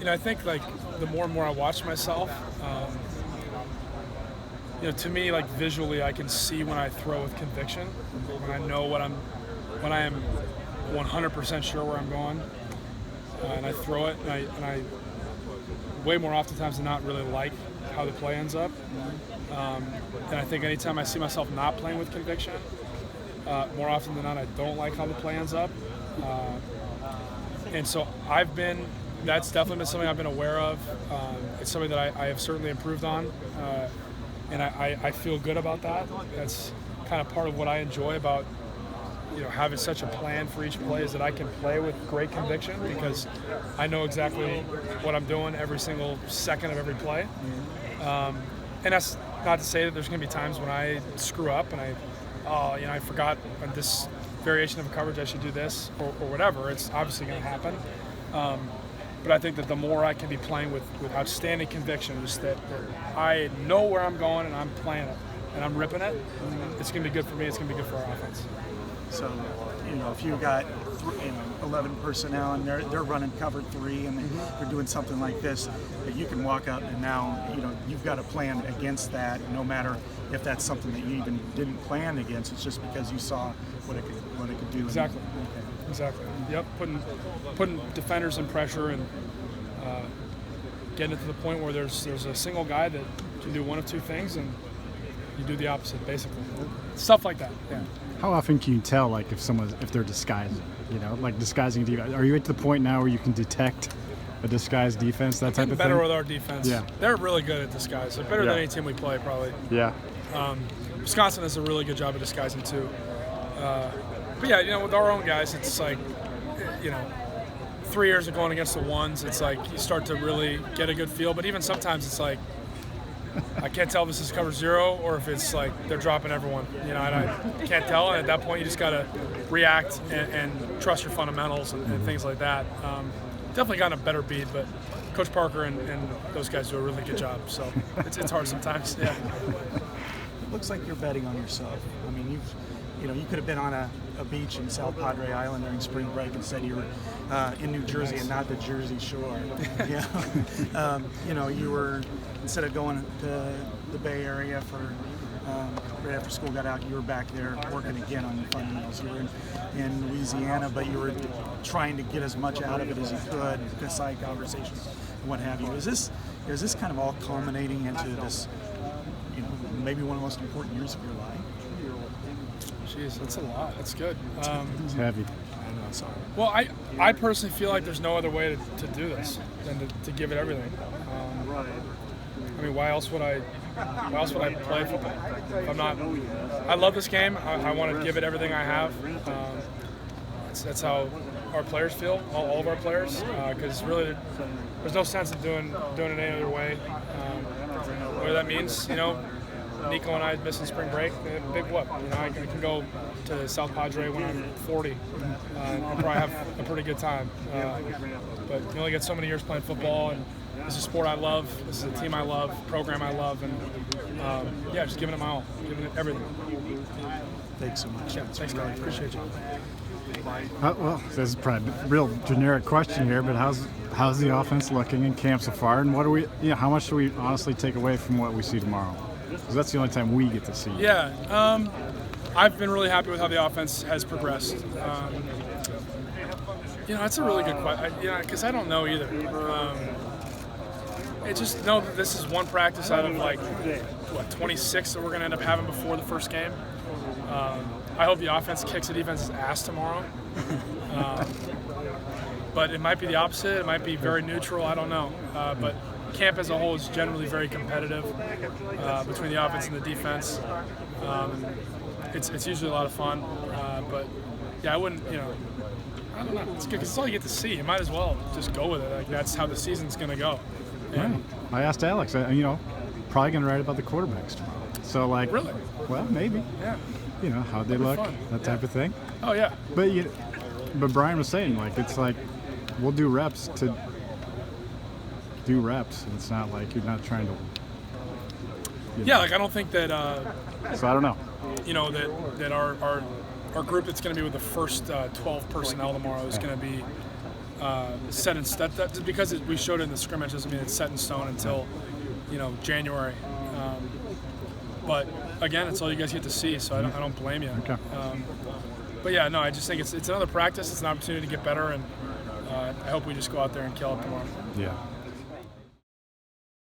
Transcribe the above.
I think like the more and more I watch myself, to me, like visually, I can see when I throw with conviction, when I know when I am 100% sure where I'm going, and I throw it, and I way more oftentimes than not really like how the play ends up. And I think anytime I see myself not playing with conviction, more often than not, I don't like how the play ends up. And so that's definitely been something I've been aware of. It's something that I have certainly improved on. And I feel good about that. That's kind of part of what I enjoy about having such a plan for each play, is that I can play with great conviction because I know exactly what I'm doing every single second of every play. And that's not to say that there's going to be times when I screw up and I forgot on this variation of a coverage I should do this or whatever. It's obviously going to happen. But I think that the more I can be playing with outstanding conviction, just that I know where I'm going and I'm playing it and I'm ripping it, it's going to be good for me. It's going to be good for our offense. So, if you got 11 personnel and they're running cover 3 and they're doing something like this, that you can walk up and now, you've got a plan against that, no matter if that's something that you even didn't plan against. It's just because you saw what it could do. Exactly. Exactly. Yep. Putting defenders in pressure and getting it to the point where there's a single guy that can do one of two things, and you do the opposite, basically. Stuff like that. Yeah. How often can you tell, like, if they're disguising? Like disguising defense? Are you at the point now where you can detect a disguised defense, that type of thing? Better with our defense. Yeah. They're really good at disguise. They're better than any team we play, probably. Yeah. Wisconsin does a really good job of disguising too. But yeah, with our own guys, it's like, 3 years of going against the ones, it's like you start to really get a good feel. But even sometimes it's like, I can't tell if this is cover 0 or if it's like they're dropping everyone. And I can't tell. And at that point, you just got to react and trust your fundamentals and things like that. Definitely gotten a better beat, but Coach Parker and those guys do a really good job. So it's hard sometimes. Yeah. It looks like you're betting on yourself. I mean, you could have been on a beach in South Padre Island during spring break and said you were in New Jersey and not the Jersey Shore. You were, instead of going to the Bay Area for right after school got out, you were back there working again on your fundamentals. You were in Louisiana, but you were trying to get as much out of it as you could, side conversations and what have you. Is this kind of all culminating into this, maybe one of the most important years of your life? Jeez, that's a lot. That's good. It's heavy. I know, sorry. Well, I personally feel like there's no other way to do this than to give it everything. I mean, why else would I play football? If I'm not, I love this game. I want to give it everything I have. That's how our players feel, all of our players, because really there's no sense in doing it any other way. Whether that means, Nico and I missing spring break, big whoop. I can go to South Padre when I'm 40 and probably have a pretty good time. But you only get so many years playing football, and this is a sport I love. This is a team I love, program I love, and just giving it my all, giving it everything. Thanks so much. Yeah, thanks, guys. Appreciate you. Well, this is probably a real generic question here, but how's the offense looking in camp so far, and how much do we honestly take away from what we see tomorrow? Because that's the only time we get to see. Yeah, I've been really happy with how the offense has progressed. It's a really good question. Because I don't know either. I just know that this is one practice out of 26 that we're going to end up having before the first game. I hope the offense kicks the defense's ass tomorrow. But it might be the opposite. It might be very neutral. I don't know. But camp as a whole is generally very competitive between the offense and the defense. It's usually a lot of fun. But I wouldn't, I don't know. It's good because it's all you get to see. You might as well just go with it. Like, that's how the season's going to go. Yeah. I asked Alex, probably going to write about the quarterbacks tomorrow. So, really? Well, maybe. Yeah. How'd they look, that type of thing. Oh, yeah. But Brian was saying, it's like, we'll do reps to do reps. It's not like you're not trying to. I don't think that. So I don't know. That our group that's going to be with the first 12 personnel tomorrow is going to be set in stone. Just because we showed it in the scrimmage doesn't mean it's set in stone until January. But again, it's all you guys get to see, so I don't blame you. Okay. But yeah, no, I just think it's another practice. It's an opportunity to get better, and I hope we just go out there and kill it tomorrow. Yeah.